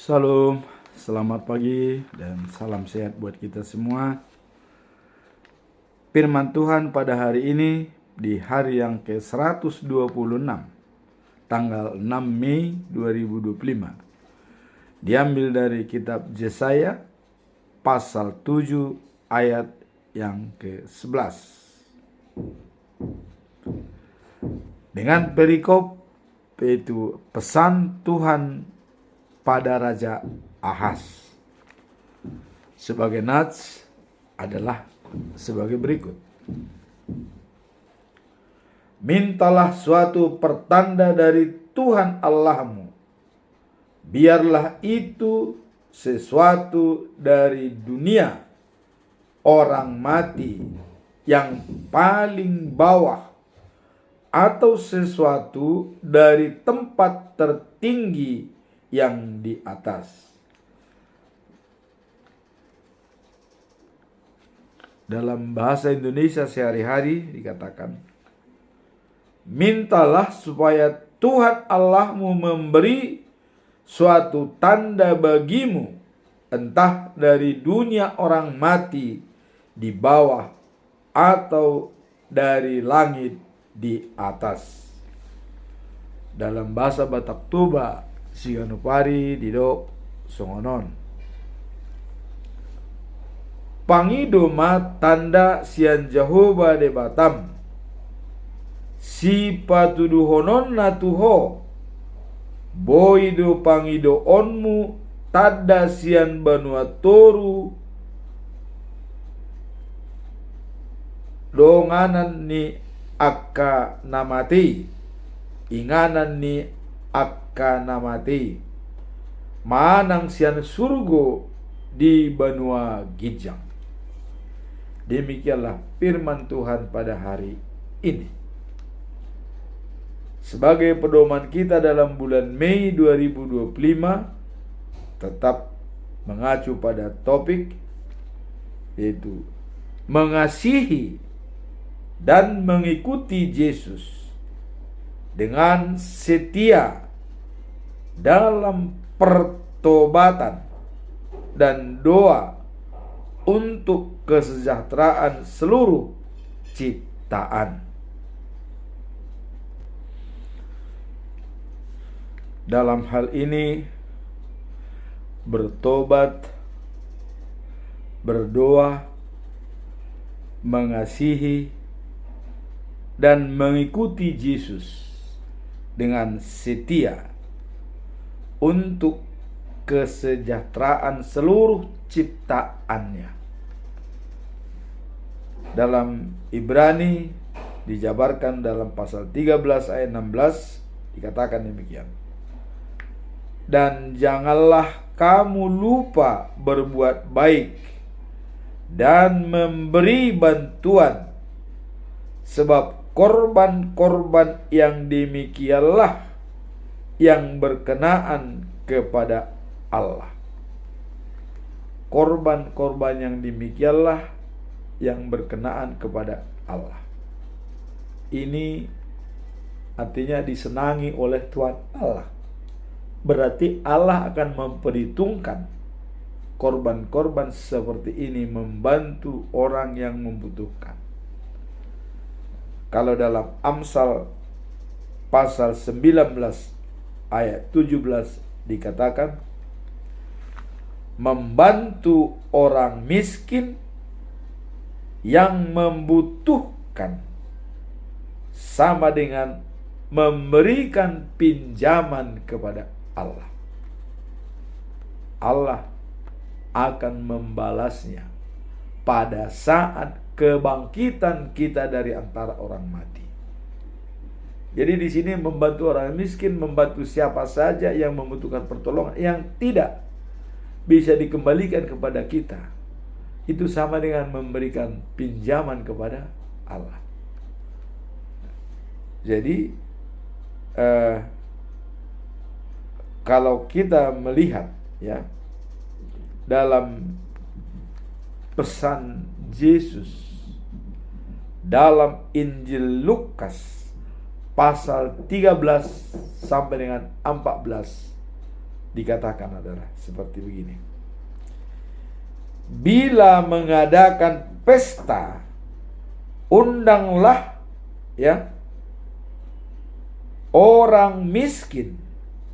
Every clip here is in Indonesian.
Salam, selamat pagi dan salam sehat buat kita semua. Firman Tuhan pada hari ini di hari yang ke-126, tanggal 6 Mei 2025. Diambil dari kitab Yesaya pasal 7 ayat yang ke-11. Dengan perikop yaitu pesan Tuhan pada Raja Ahaz. Sebagai nats adalah sebagai berikut. Mintalah suatu pertanda dari Tuhan Allahmu. Biarlah itu sesuatu dari dunia orang mati yang paling bawah, atau sesuatu dari tempat tertinggi yang di atas. Dalam bahasa Indonesia sehari-hari dikatakan, mintalah supaya Tuhan Allahmu memberi suatu tanda bagimu, entah dari dunia orang mati di bawah atau dari langit di atas. Dalam bahasa Batak Toba, Siganupari didok songonon. Pangido ma tanda sian Jehovah de Batam. Si patuduhonon na tuho. Boido pangido onmu tada sian banua toru. Donganan ni akka namati. Inganan ni akka namati. Manang sian surgo di benua Gijang. Demikianlah firman Tuhan pada hari ini. Sebagai pedoman kita dalam bulan Mei 2025, tetap mengacu pada topik yaitu mengasihi dan mengikuti Yesus dengan setia dalam pertobatan dan doa untuk kesejahteraan seluruh ciptaan. Dalam hal ini, bertobat, berdoa, mengasihi, dan mengikuti Yesus dengan setia untuk kesejahteraan seluruh ciptaannya. Dalam Ibrani dijabarkan dalam pasal 13 ayat 16 dikatakan demikian. Dan janganlah kamu lupa berbuat baik dan memberi bantuan, sebab korban-korban yang demikianlah yang berkenaan kepada Allah. Korban-korban yang demikianlah yang berkenaan kepada Allah. Ini artinya disenangi oleh Tuhan Allah. Berarti Allah akan memperhitungkan korban-korban seperti ini membantu orang yang membutuhkan. Kalau dalam Amsal pasal 19 ayat 17 dikatakan, membantu orang miskin yang membutuhkan sama dengan memberikan pinjaman kepada Allah. Allah akan membalasnya pada saat kebangkitan kita dari antara orang mati. Jadi di sini membantu orang miskin, membantu siapa saja yang membutuhkan pertolongan, yang tidak bisa dikembalikan kepada kita. Itu sama dengan memberikan pinjaman kepada Allah. Jadi kalau kita melihat ya dalam pesan Yesus dalam Injil Lukas pasal 13 sampai dengan 14, dikatakan adalah seperti begini. Bila mengadakan pesta, undanglah orang miskin,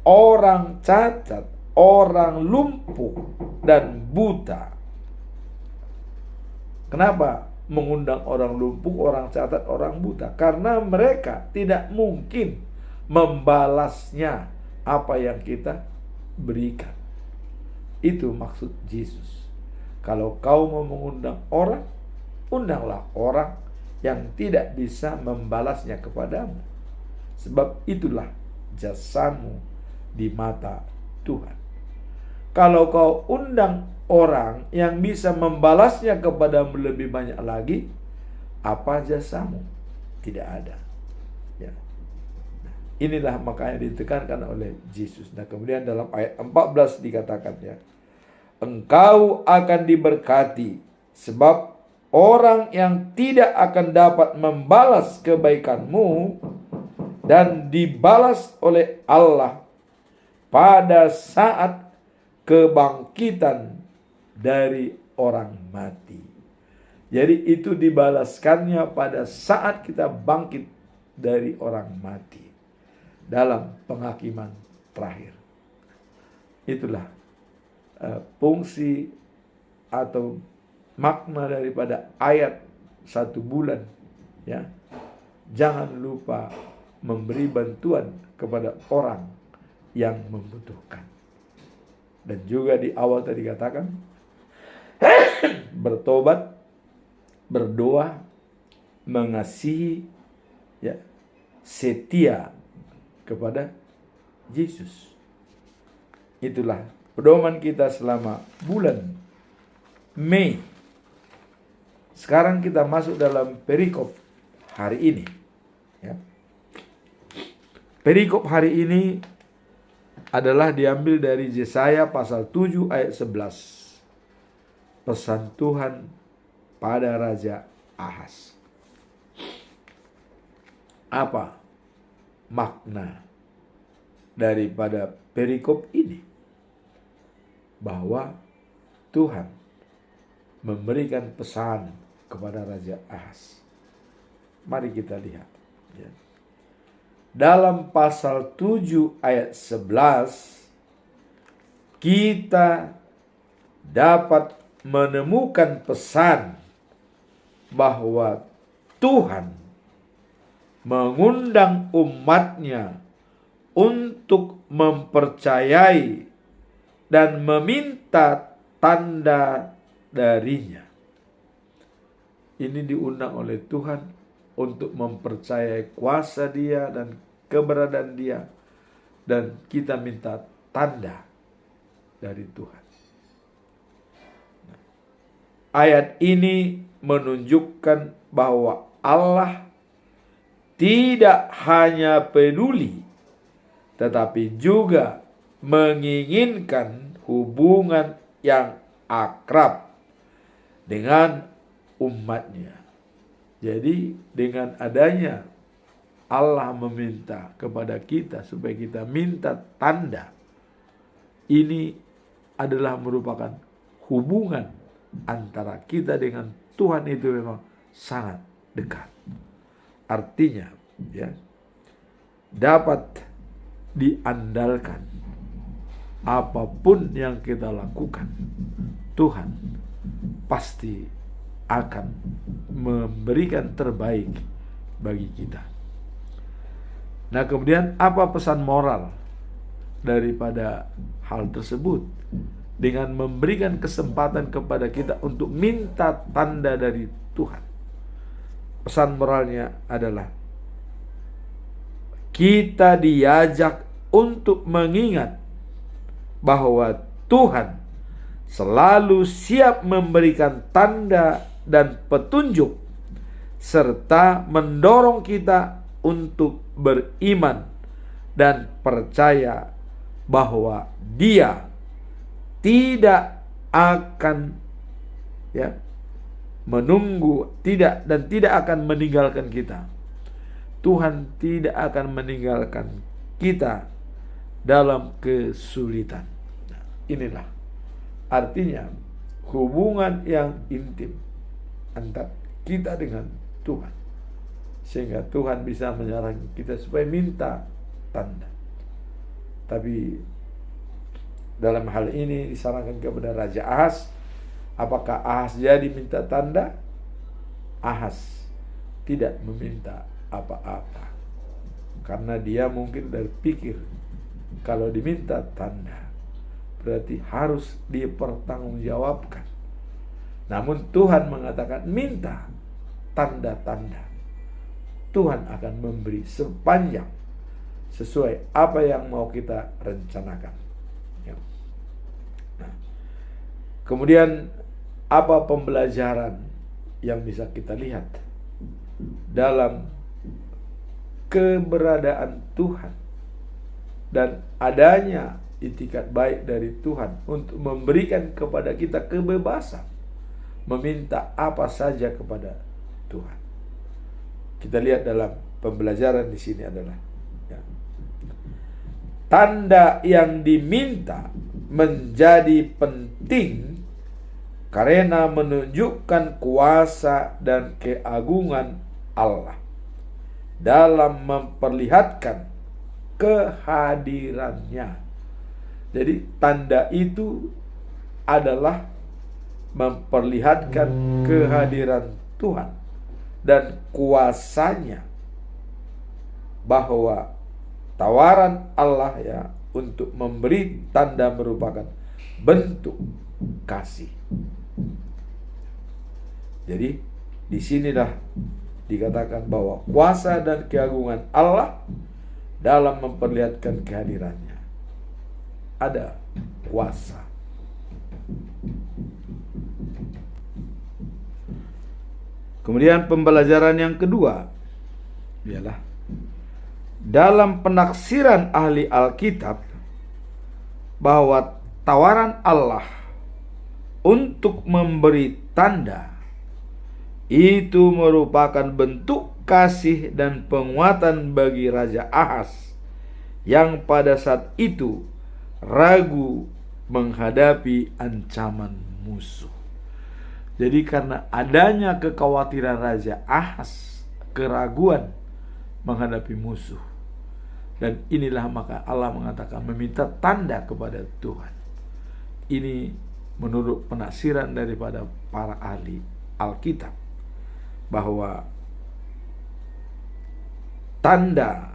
orang cacat, orang lumpuh dan buta. Kenapa mengundang orang lumpuh, orang cacat, orang buta? Karena mereka tidak mungkin membalasnya apa yang kita berikan. Itu maksud Yesus. Kalau kau mau mengundang orang, undanglah orang yang tidak bisa membalasnya kepadamu. Sebab itulah jasamu di mata Tuhan. Kalau kau undang orang yang bisa membalasnya kepadamu lebih banyak lagi, apa jasamu? Tidak ada. Ya. Nah, inilah makanya ditekankan oleh Yesus. Nah, kemudian dalam ayat 14 dikatakan engkau akan diberkati, sebab orang yang tidak akan dapat membalas kebaikanmu dan dibalas oleh Allah pada saat kebangkitan dari orang mati. Jadi itu dibalaskannya pada saat kita bangkit dari orang mati dalam penghakiman terakhir. Itulah fungsi atau makna daripada ayat 1 bulan. Ya, jangan lupa memberi bantuan kepada orang yang membutuhkan. Dan juga di awal tadi katakan bertobat, berdoa, mengasihi, setia kepada Yesus. Itulah pedoman kita selama bulan Mei. Sekarang kita masuk dalam perikop hari ini. Perikop hari ini adalah diambil dari Yesaya pasal 7 ayat 11. Pesan Tuhan pada Raja Ahaz. Apa makna daripada perikop ini? Bahwa Tuhan memberikan pesan kepada Raja Ahaz. Mari kita lihat. Dalam pasal 7 ayat 11 kita dapat menemukan pesan bahwa Tuhan mengundang umatnya untuk mempercayai dan meminta tanda darinya. Ini diundang oleh Tuhan untuk mempercayai kuasa Dia dan keberadaan Dia, dan kita minta tanda dari Tuhan. Ayat ini menunjukkan bahwa Allah tidak hanya peduli, tetapi juga menginginkan hubungan yang akrab dengan umatnya. Jadi dengan adanya Allah meminta kepada kita supaya kita minta tanda, ini adalah merupakan hubungan antara kita dengan Tuhan itu memang sangat dekat. Artinya dapat diandalkan. Apapun yang kita lakukan, Tuhan pasti akan memberikan terbaik bagi kita. Nah, kemudian apa pesan moral daripada hal tersebut? Dengan memberikan kesempatan kepada kita untuk minta tanda dari Tuhan. Pesan moralnya adalah kita diajak untuk mengingat bahwa Tuhan selalu siap memberikan tanda dan petunjuk serta mendorong kita untuk beriman dan percaya bahwa Dia tidak akan menunggu, tidak akan meninggalkan kita. Tuhan tidak akan meninggalkan kita dalam kesulitan. Nah, inilah artinya hubungan yang intim antara kita dengan Tuhan, sehingga Tuhan bisa menyarankan kita supaya minta tanda. Tapi dalam hal ini disarankan kepada Raja Ahaz. Apakah Ahaz jadi minta tanda? Ahaz tidak meminta apa-apa, karena dia mungkin berpikir kalau diminta tanda berarti harus dipertanggungjawabkan. Namun Tuhan mengatakan minta tanda-tanda. Tuhan akan memberi sepanjang sesuai apa yang mau kita rencanakan. Nah, kemudian apa pembelajaran yang bisa kita lihat dalam keberadaan Tuhan dan adanya itikat baik dari Tuhan untuk memberikan kepada kita kebebasan meminta apa saja kepada Tuhan? Kita lihat dalam pembelajaran di sini adalah tanda yang diminta menjadi penting karena menunjukkan kuasa dan keagungan Allah dalam memperlihatkan kehadirannya. Jadi tanda itu adalah memperlihatkan kehadiran Tuhan dan kuasanya, bahwa tawaran Allah untuk memberi tanda merupakan bentuk kasih. Jadi disinilah dikatakan bahwa kuasa dan keagungan Allah dalam memperlihatkan kehadirannya. Ada kuasa. Kemudian pembelajaran yang kedua ialah dalam penaksiran ahli Alkitab bahwa tawaran Allah untuk memberi tanda itu merupakan bentuk kasih dan penguatan bagi Raja Ahaz yang pada saat itu ragu menghadapi ancaman musuh. Jadi karena adanya kekhawatiran Raja Ahaz, keraguan menghadapi musuh, dan inilah maka Allah mengatakan meminta tanda kepada Tuhan. Ini menurut penaksiran daripada para ahli Alkitab, bahwa tanda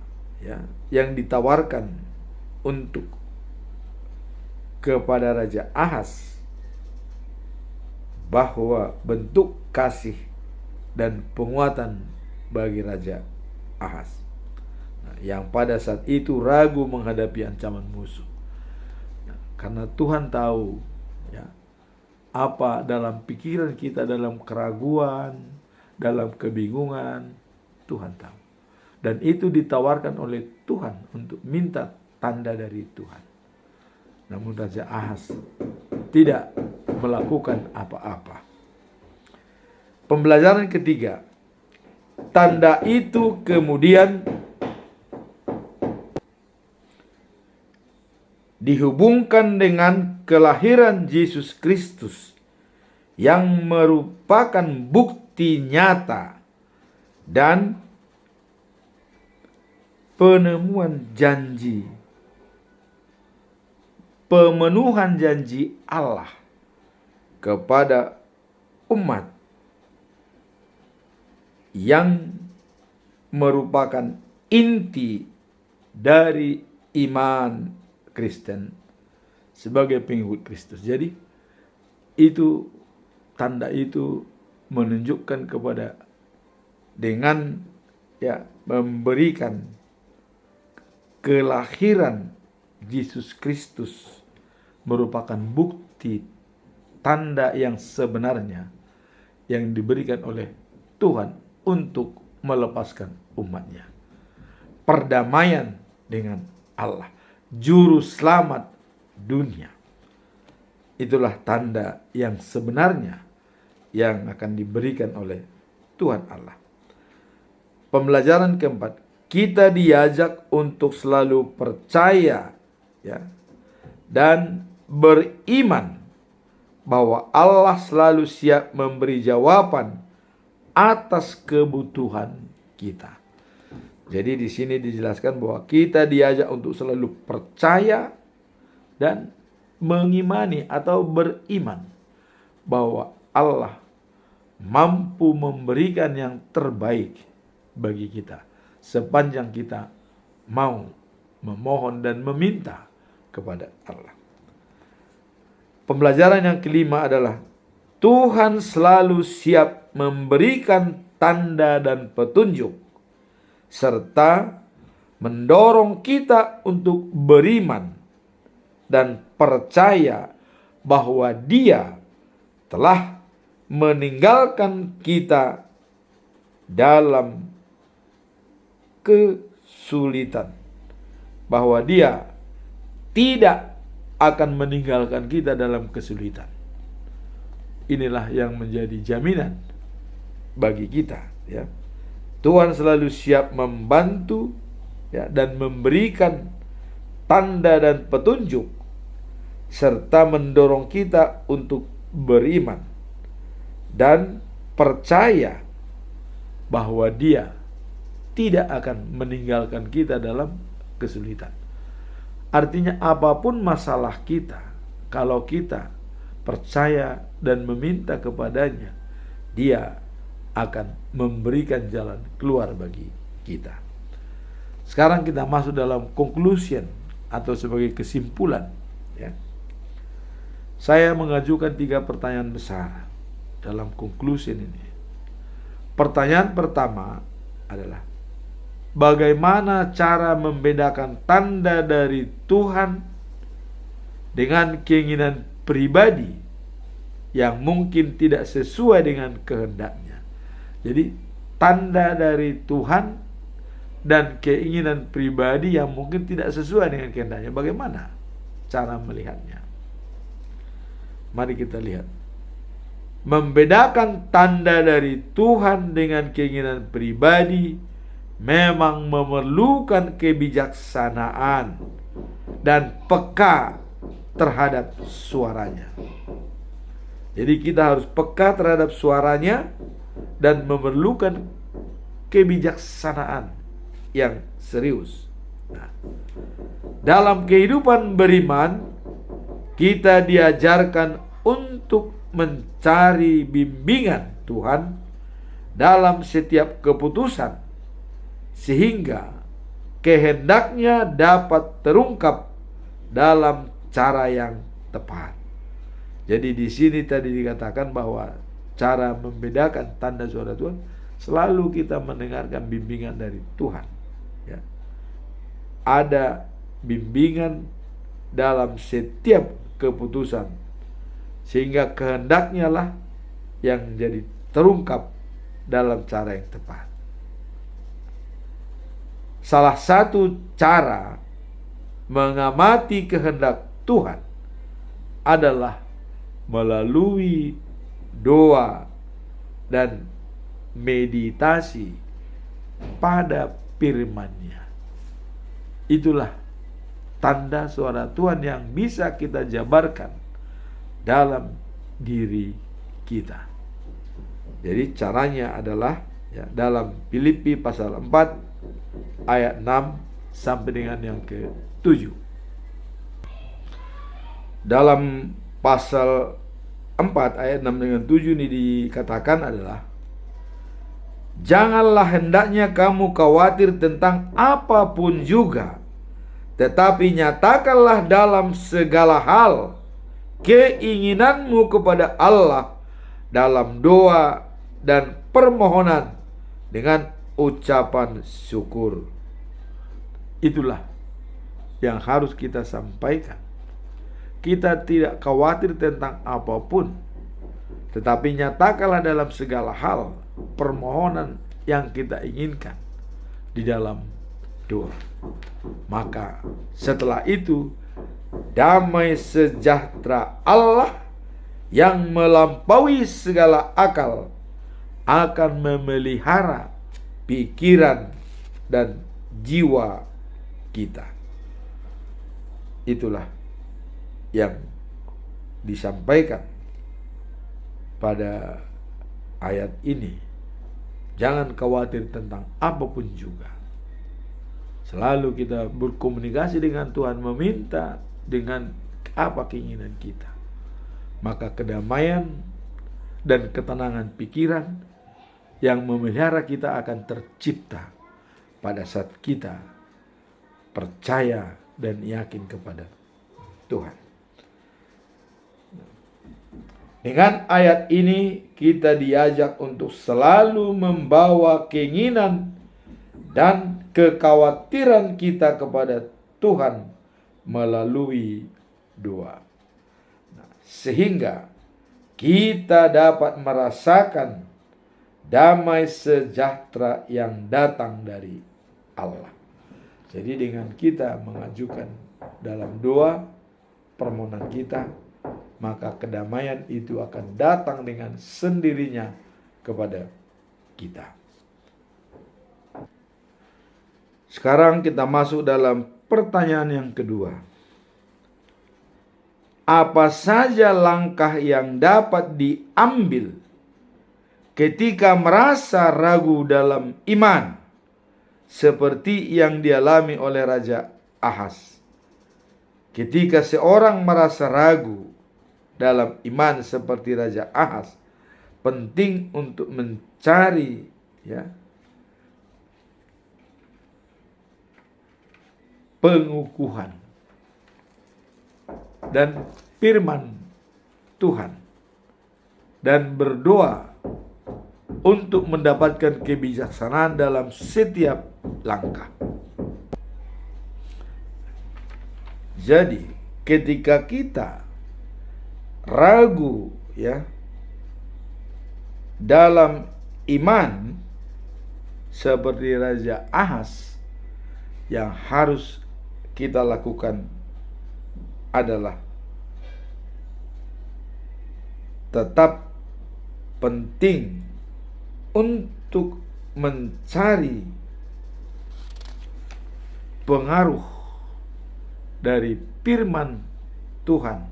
yang ditawarkan untuk kepada Raja Ahaz bahwa bentuk kasih dan penguatan bagi Raja Ahaz, yang pada saat itu ragu menghadapi ancaman musuh. Karena Tuhan tahu apa dalam pikiran kita, dalam keraguan, dalam kebingungan, Tuhan tahu. Dan itu ditawarkan oleh Tuhan untuk minta tanda dari Tuhan. Namun Raja Ahaz tidak melakukan apa-apa. Pembelajaran ketiga, tanda itu kemudian dihubungkan dengan kelahiran Yesus Kristus yang merupakan bukti nyata dan pemenuhan janji Allah kepada umat yang merupakan inti dari iman Kristen sebagai pengikut Kristus. Jadi itu tanda itu menunjukkan kepada dengan memberikan kelahiran Yesus Kristus merupakan bukti tanda yang sebenarnya yang diberikan oleh Tuhan untuk melepaskan umatnya. Perdamaian dengan Allah, juru selamat dunia. Itulah tanda yang sebenarnya yang akan diberikan oleh Tuhan Allah. Pembelajaran keempat, kita diajak untuk selalu percaya ya, dan beriman bahwa Allah selalu siap memberi jawaban atas kebutuhan kita. Jadi di sini dijelaskan bahwa kita diajak untuk selalu percaya dan mengimani atau beriman bahwa Allah mampu memberikan yang terbaik bagi kita sepanjang kita mau memohon dan meminta kepada Allah. Pembelajaran yang kelima adalah Tuhan selalu siap memberikan tanda dan petunjuk serta mendorong kita untuk beriman dan percaya bahwa Dia telah meninggalkan kita dalam kesulitan, bahwa Dia tidak akan meninggalkan kita dalam kesulitan. Inilah yang menjadi jaminan bagi kita, ya. Tuhan selalu siap membantu, ya, dan memberikan tanda dan petunjuk serta mendorong kita untuk beriman dan percaya bahwa Dia tidak akan meninggalkan kita dalam kesulitan. Artinya apapun masalah kita, kalau kita percaya dan meminta kepadanya, Dia akan memberikan jalan keluar bagi kita. Sekarang kita masuk dalam conclusion atau sebagai kesimpulan, ya. Saya mengajukan 3 pertanyaan besar dalam conclusion ini. Pertanyaan pertama adalah, bagaimana cara membedakan tanda dari Tuhan dengan keinginan pribadi yang mungkin tidak sesuai dengan kehendaknya? Jadi tanda dari Tuhan dan keinginan pribadi yang mungkin tidak sesuai dengan kehendaknya, bagaimana cara melihatnya? Mari kita lihat. Membedakan tanda dari Tuhan dengan keinginan pribadi memang memerlukan kebijaksanaan dan peka terhadap suaranya. Jadi kita harus peka terhadap suaranya dan memerlukan kebijaksanaan yang serius. Nah, dalam kehidupan beriman, kita diajarkan untuk mencari bimbingan Tuhan dalam setiap keputusan, sehingga kehendaknya dapat terungkap dalam cara yang tepat. Jadi di sini tadi dikatakan bahwa cara membedakan tanda suara Tuhan, selalu kita mendengarkan bimbingan dari Tuhan, ya. Ada bimbingan dalam setiap keputusan, sehingga kehendaknya lah yang jadi terungkap dalam cara yang tepat. Salah satu cara mengamati kehendak Tuhan adalah melalui doa dan meditasi pada firman-Nya. Itulah tanda suara Tuhan yang bisa kita jabarkan dalam diri kita. Jadi caranya adalah, ya, dalam Filipi pasal 4 ayat 6 sampai dengan yang ke-7. Dalam pasal 4 ayat 6 dengan 7 ini dikatakan adalah, janganlah hendaknya kamu khawatir tentang apapun juga, tetapi nyatakanlah dalam segala hal keinginanmu kepada Allah dalam doa dan permohonan dengan ucapan syukur. Itulah yang harus kita sampaikan. Kita tidak khawatir tentang apapun, tetapi nyatakanlah dalam segala hal permohonan yang kita inginkan di dalam doa. Maka setelah itu, damai sejahtera Allah yang melampaui segala akal akan memelihara pikiran dan jiwa kita. itulah yang disampaikan pada ayat ini. Jangan khawatir tentang apapun juga. Selalu kita berkomunikasi dengan Tuhan, meminta dengan apa keinginan kita. Maka kedamaian dan ketenangan pikiran yang memelihara kita akan tercipta pada saat kita percaya dan yakin kepada Tuhan. Dengan ayat ini kita diajak untuk selalu membawa keinginan dan kekhawatiran kita kepada Tuhan melalui doa. Sehingga kita dapat merasakan damai sejahtera yang datang dari Allah. Jadi dengan kita mengajukan dalam doa permohonan kita, maka kedamaian itu akan datang dengan sendirinya kepada kita. Sekarang kita masuk dalam pertanyaan yang kedua. Apa saja langkah yang dapat diambil ketika merasa ragu dalam iman, seperti yang dialami oleh Raja Ahaz? Ketika seorang merasa ragu dalam iman seperti Raja Ahaz, penting untuk mencari pengukuhan dan firman Tuhan dan berdoa untuk mendapatkan kebijaksanaan dalam setiap langkah. Jadi ketika kita ragu dalam iman seperti Raja Ahaz, yang harus kita lakukan adalah tetap penting untuk mencari pengaruh dari firman Tuhan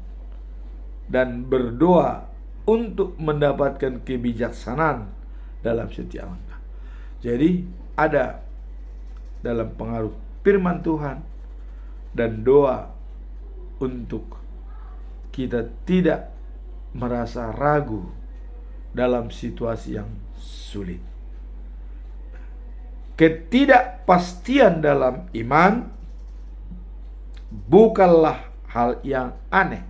dan berdoa untuk mendapatkan kebijaksanaan dalam setiap langkah. Jadi ada dalam pengaruh firman Tuhan dan doa untuk kita tidak merasa ragu dalam situasi yang sulit. Ketidakpastian dalam iman bukanlah hal yang aneh,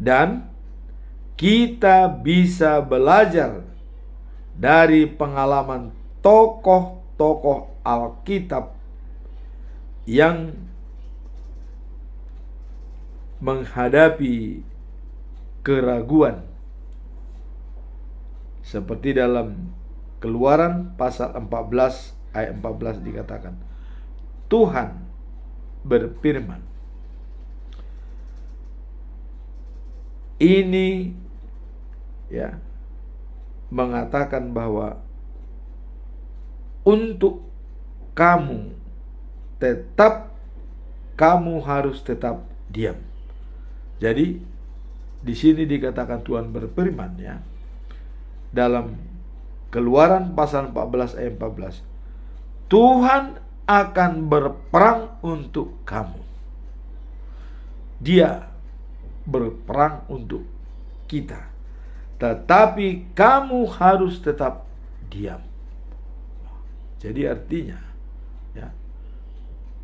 dan kita bisa belajar dari pengalaman tokoh-tokoh Alkitab yang menghadapi keraguan, seperti dalam Keluaran pasal 14 ayat 14 dikatakan, Tuhan berfirman. Ini mengatakan bahwa untuk kamu harus tetap diam. Jadi di sini dikatakan Tuhan berfirman dalam Keluaran pasal 14 ayat 14. Tuhan akan berperang untuk kamu. Dia berperang untuk kita. Tetapi kamu harus tetap diam. Jadi artinya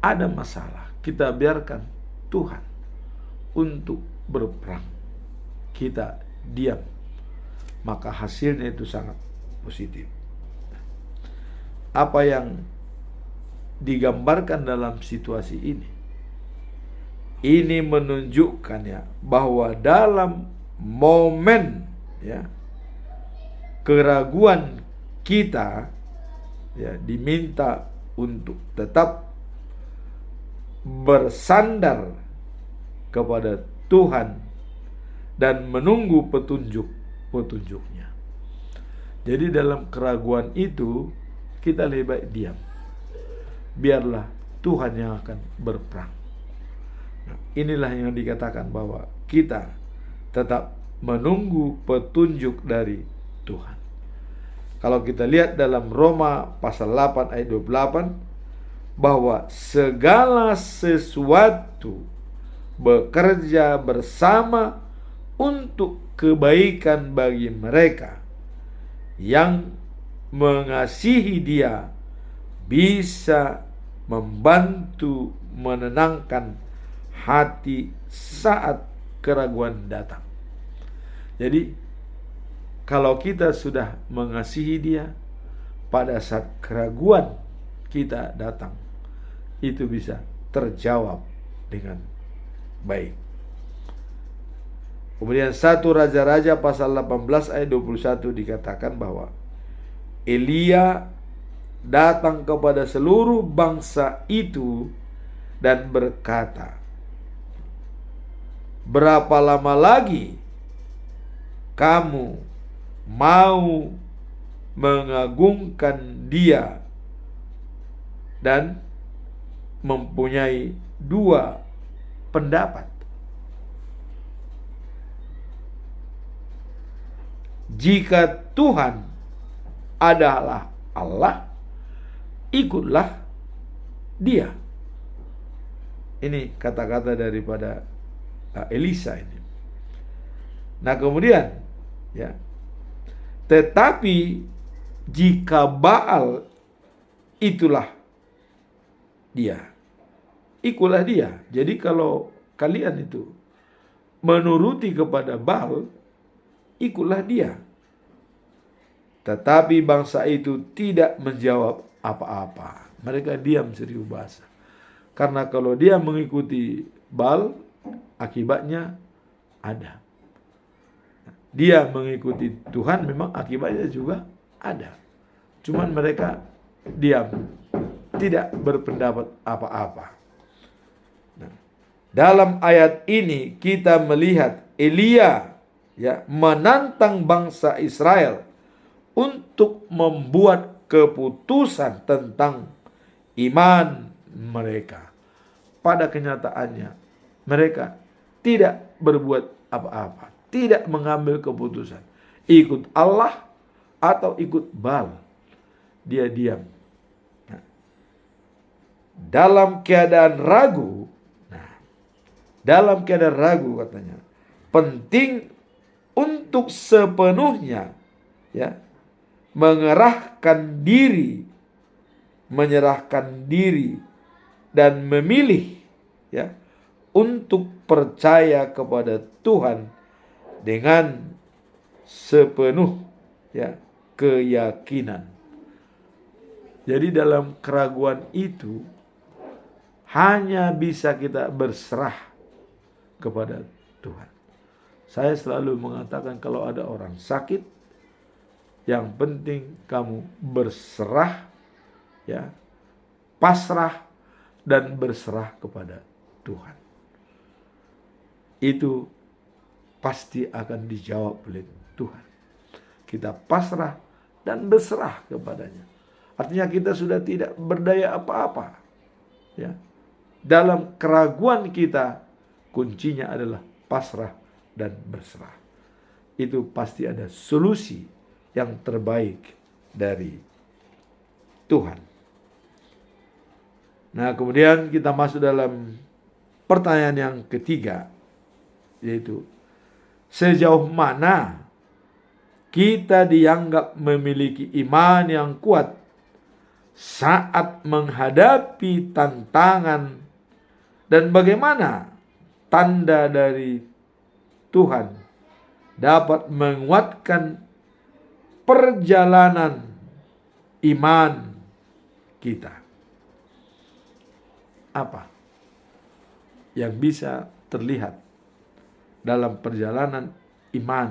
ada masalah, kita biarkan Tuhan untuk berperang, kita diam, maka hasilnya itu sangat positif. Apa yang digambarkan dalam situasi ini menunjukkan bahwa dalam momen keraguan kita diminta untuk tetap bersandar kepada Tuhan dan menunggu petunjuk-petunjuknya. Jadi dalam keraguan itu kita lebih baik diam. Biarlah Tuhan yang akan berperang. Nah, inilah yang dikatakan bahwa kita tetap menunggu petunjuk dari Tuhan. Kalau kita lihat dalam Roma pasal 8 ayat 28, bahwa segala sesuatu bekerja bersama untuk kebaikan bagi mereka yang mengasihi Dia, bisa membantu menenangkan hati saat keraguan datang. Jadi kalau kita sudah mengasihi Dia, pada saat keraguan kita datang, itu bisa terjawab dengan baik. Kemudian 1 Raja-Raja pasal 18 ayat 21 dikatakan bahwa Elia datang kepada seluruh bangsa itu dan berkata, "Berapa lama lagi kamu mau mengagungkan Dia dan mempunyai dua pendapat? Jika Tuhan adalah Allah, ikutlah Dia." Ini kata-kata daripada Elisa ini. Nah kemudian ya, tetapi jika Baal, itulah Dia, ikutlah Dia. Jadi kalau kalian itu menuruti kepada Baal, ikutlah Dia. Tetapi bangsa itu tidak menjawab apa-apa. Mereka diam seribu bahasa. Karena kalau dia mengikuti Baal, akibatnya ada. Dia mengikuti Tuhan, memang akibatnya juga ada. Cuman mereka diam, tidak berpendapat apa-apa. Nah, dalam ayat ini kita melihat Elia ya menantang bangsa Israel untuk membuat keputusan tentang iman mereka. Pada kenyataannya mereka tidak berbuat apa-apa, tidak mengambil keputusan ikut Allah atau ikut Baal. Dia diam. Nah, dalam keadaan ragu, katanya, penting untuk sepenuhnya ya menyerahkan diri dan memilih ya untuk percaya kepada Tuhan dengan sepenuh ya keyakinan. Jadi dalam keraguan itu hanya bisa kita berserah kepada Tuhan. Saya selalu mengatakan kalau ada orang sakit, yang penting kamu berserah ya, pasrah dan berserah kepada Tuhan. Itu pasti akan dijawab oleh Tuhan. Kita pasrah dan berserah kepadanya. Artinya kita sudah tidak berdaya apa-apa. Ya. Dalam keraguan kita, kuncinya adalah pasrah dan berserah. Itu pasti ada solusi yang terbaik dari Tuhan. Nah, kemudian kita masuk dalam pertanyaan yang ketiga, yaitu sejauh mana kita dianggap memiliki iman yang kuat saat menghadapi tantangan, dan bagaimana tanda dari Tuhan dapat menguatkan perjalanan iman kita. Apa yang bisa terlihat dalam perjalanan iman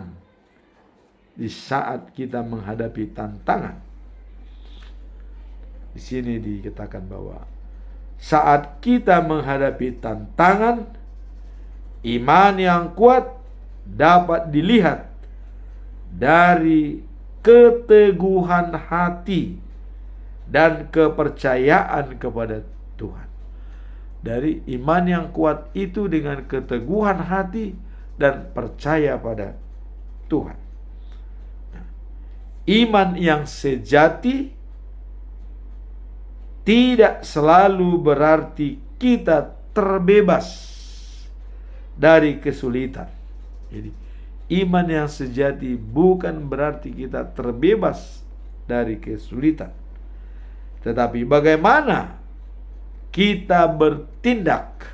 di saat kita menghadapi tantangan? Di sini dikatakan bahwa saat kita menghadapi tantangan, iman yang kuat dapat dilihat dari keteguhan hati dan kepercayaan kepada Tuhan. dari iman yang kuat itu dengan keteguhan hati dan percaya pada Tuhan. Nah, iman yang sejati tidak selalu berarti kita terbebas dari kesulitan. Jadi, iman yang sejati bukan berarti kita terbebas dari kesulitan. Tetapi bagaimana kita bertindak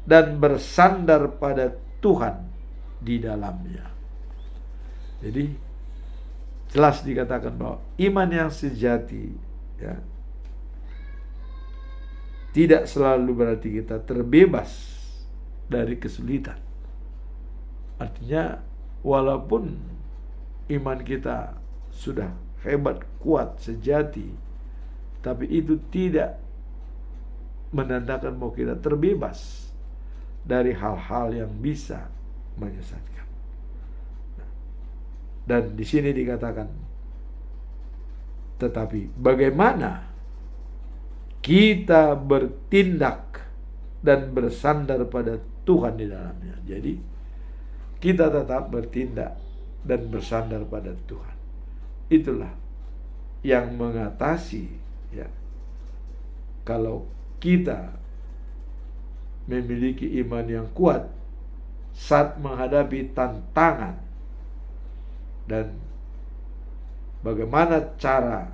dan bersandar pada Tuhan di dalamnya. Jadi jelas dikatakan bahwa iman yang sejati ya, tidak selalu berarti kita terbebas dari kesulitan. Artinya walaupun iman kita sudah hebat, kuat, sejati, tapi itu tidak menandakan bahwa kita terbebas dari hal-hal yang bisa menyesatkan. Dan di sini dikatakan, tetapi bagaimana kita bertindak dan bersandar pada Tuhan di dalamnya. Jadi kita tetap bertindak dan bersandar pada Tuhan. Itulah yang mengatasi ya, kalau kita memiliki iman yang kuat saat menghadapi tantangan, dan bagaimana cara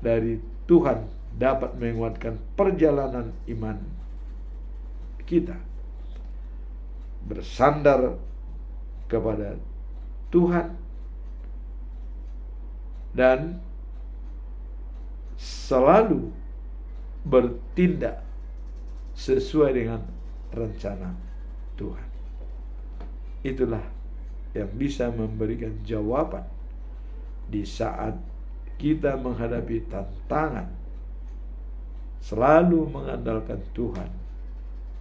dari Tuhan dapat menguatkan perjalanan iman kita, bersandar kepada Tuhan dan selalu bertindak sesuai dengan rencana Tuhan. Itulah yang bisa memberikan jawaban di saat kita menghadapi tantangan, selalu mengandalkan Tuhan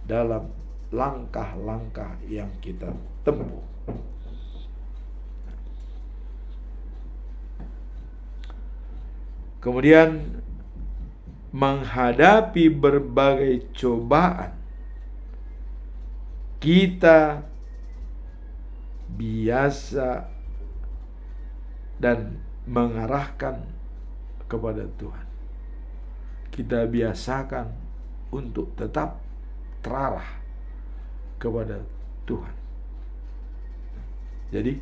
dalam langkah-langkah yang kita tempuh. Kemudian menghadapi berbagai cobaan, kita biasa dan mengarahkan kepada Tuhan. Kita biasakan untuk tetap terarah kepada Tuhan. Jadi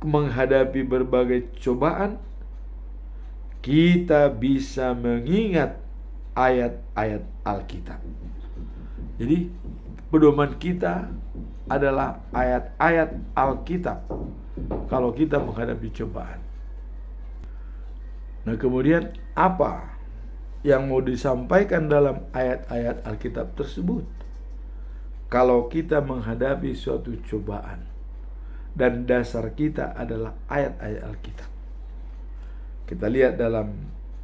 menghadapi berbagai cobaan, kita bisa mengingat ayat-ayat Alkitab. Jadi pedoman kita adalah ayat-ayat Alkitab kalau kita menghadapi cobaan. Nah, kemudian apa yang mau disampaikan dalam ayat-ayat Alkitab tersebut? Kalau kita menghadapi suatu cobaan dan dasar kita adalah ayat-ayat Alkitab. Kita lihat dalam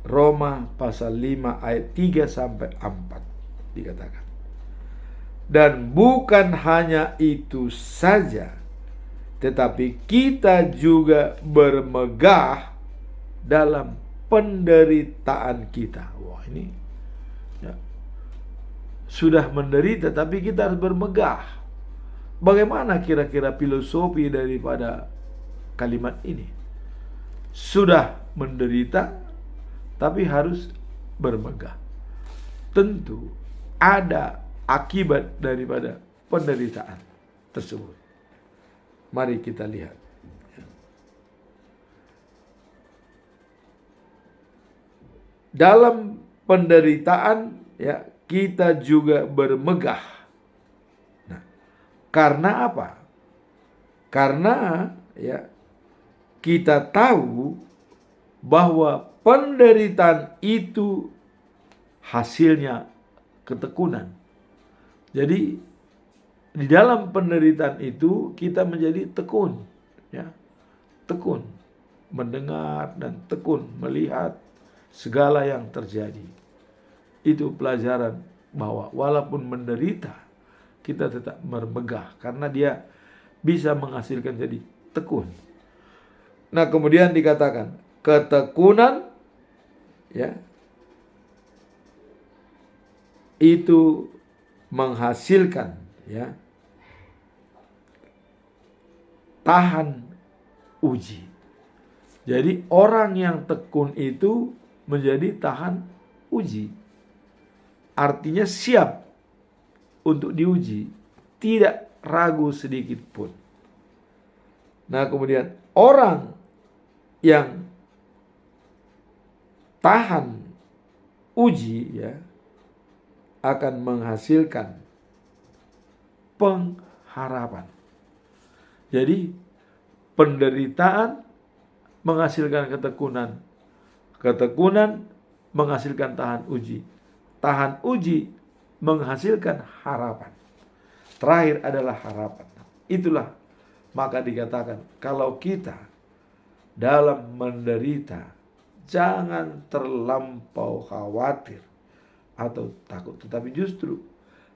Roma pasal 5 ayat 3 sampai 4 dikatakan. Dan bukan hanya itu saja, tetapi kita juga bermegah dalam penderitaan kita. Wah, ini ya, sudah menderita tapi kita harus bermegah. Bagaimana kira-kira filosofi daripada kalimat ini? Sudah menderita tapi harus bermegah. Tentu ada akibat daripada penderitaan tersebut. Mari kita lihat. Dalam penderitaan ya, kita juga bermegah. Nah, karena apa? Karena ya, kita tahu bahwa penderitaan itu hasilnya ketekunan. Jadi di dalam penderitaan itu kita menjadi tekun, ya, tekun mendengar dan tekun melihat segala yang terjadi. Itu pelajaran bahwa walaupun menderita, kita tetap bermegah karena dia bisa menghasilkan jadi tekun. Nah, kemudian dikatakan ketekunan ya itu menghasilkan ya tahan uji. Jadi orang yang tekun itu menjadi tahan uji. Artinya siap untuk diuji, tidak ragu sedikit pun. Nah, kemudian orang yang tahan uji ya akan menghasilkan pengharapan. Jadi penderitaan menghasilkan ketekunan, ketekunan menghasilkan tahan uji, tahan uji menghasilkan harapan. Terakhir adalah harapan. Itulah maka dikatakan kalau kita dalam menderita jangan terlampau khawatir atau takut, tetapi justru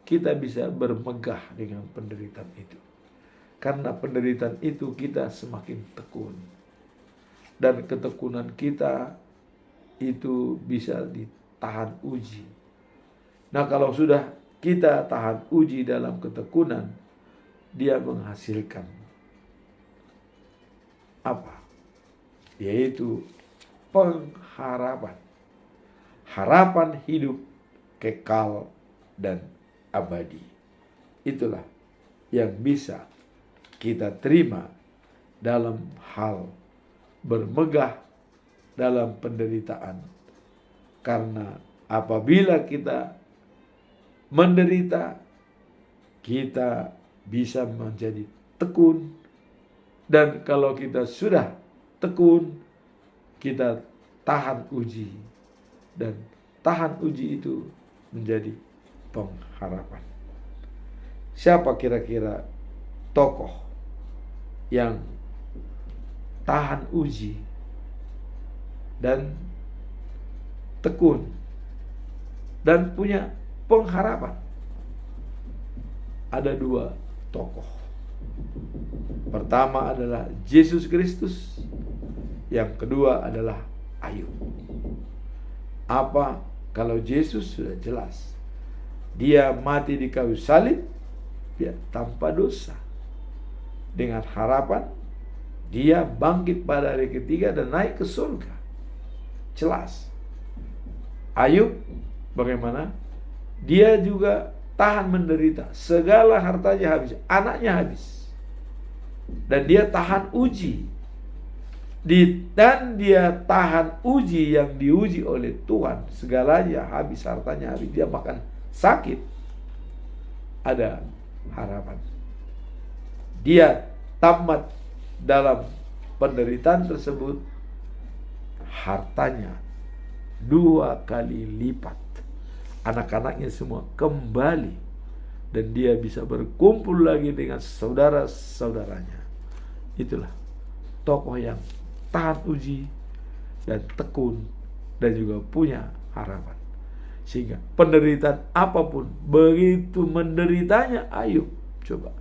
kita bisa bermegah dengan penderitaan itu. Karena penderitaan itu kita semakin tekun. Dan ketekunan kita itu bisa ditahan uji. Nah, kalau sudah kita tahan uji dalam ketekunan, dia menghasilkan apa? Yaitu pengharapan. Harapan hidup kekal dan abadi. Itulah yang bisa kita terima dalam hal bermegah dalam penderitaan. Karena apabila kita menderita, kita bisa menjadi tekun. Dan kalau kita sudah tekun, kita tahan uji. Dan tahan uji itu menjadi pengharapan. Siapa kira-kira tokoh yang tahan uji dan tekun dan punya pengharapan? Ada dua tokoh. Pertama adalah Yesus Kristus, yang kedua adalah Ayub. Apa? Kalau Yesus sudah jelas, dia mati di kayu salib, dia tanpa dosa. Dengan harapan dia bangkit pada hari ketiga dan naik ke surga. Jelas. Ayub bagaimana? Dia juga tahan menderita. Segala hartanya habis, anaknya habis. Dan dia tahan uji. Dan dia tahan uji yang diuji oleh Tuhan. Segalanya habis, hartanya habis. Dia bahkan sakit. Ada harapan. Dia tamat dalam penderitaan tersebut, hartanya 2 kali lipat. Anak-anaknya semua kembali, dan dia bisa berkumpul lagi dengan saudara-saudaranya. Itulah tokoh yang tahan uji dan tekun dan juga punya harapan. Sehingga penderitaan apapun, begitu menderitanya Ayub, coba,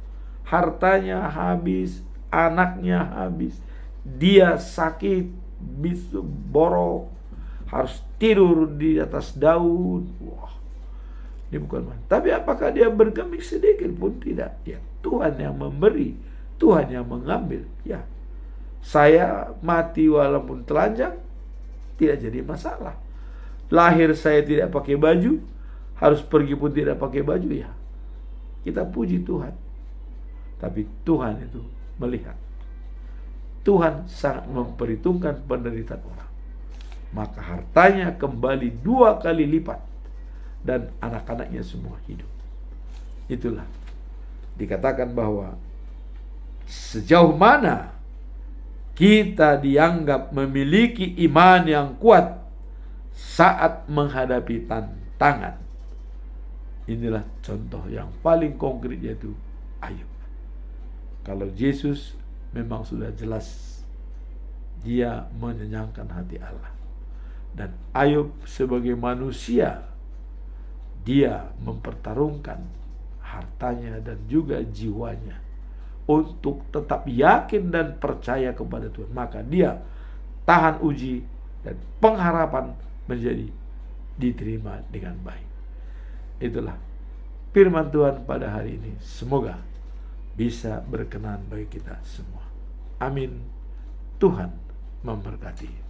hartanya habis, anaknya habis, dia sakit, bisu, borok, harus tidur di atas daun. Wah, ini bukan main. Tapi apakah dia bergeming sedikit pun? Tidak. Ya, Tuhan yang memberi, Tuhan yang mengambil. Ya, saya mati walaupun telanjang tidak jadi masalah. Lahir saya tidak pakai baju, harus pergi pun tidak pakai baju, ya kita puji Tuhan. Tapi Tuhan itu melihat, Tuhan sangat memperhitungkan penderitaan orang. Maka hartanya kembali 2 kali lipat, dan anak-anaknya semua hidup. Itulah dikatakan bahwa sejauh mana kita dianggap memiliki iman yang kuat saat menghadapi tantangan. Inilah contoh yang paling konkret, yaitu Ayub. Kalau Yesus memang sudah jelas dia menyenangkan hati Allah. Dan Ayub sebagai manusia, dia mempertarungkan hartanya dan juga jiwanya untuk tetap yakin dan percaya kepada Tuhan. Maka dia tahan uji dan pengharapan menjadi diterima dengan baik. Itulah firman Tuhan pada hari ini. Semoga bisa berkenan bagi kita semua. Amin. Tuhan memberkati.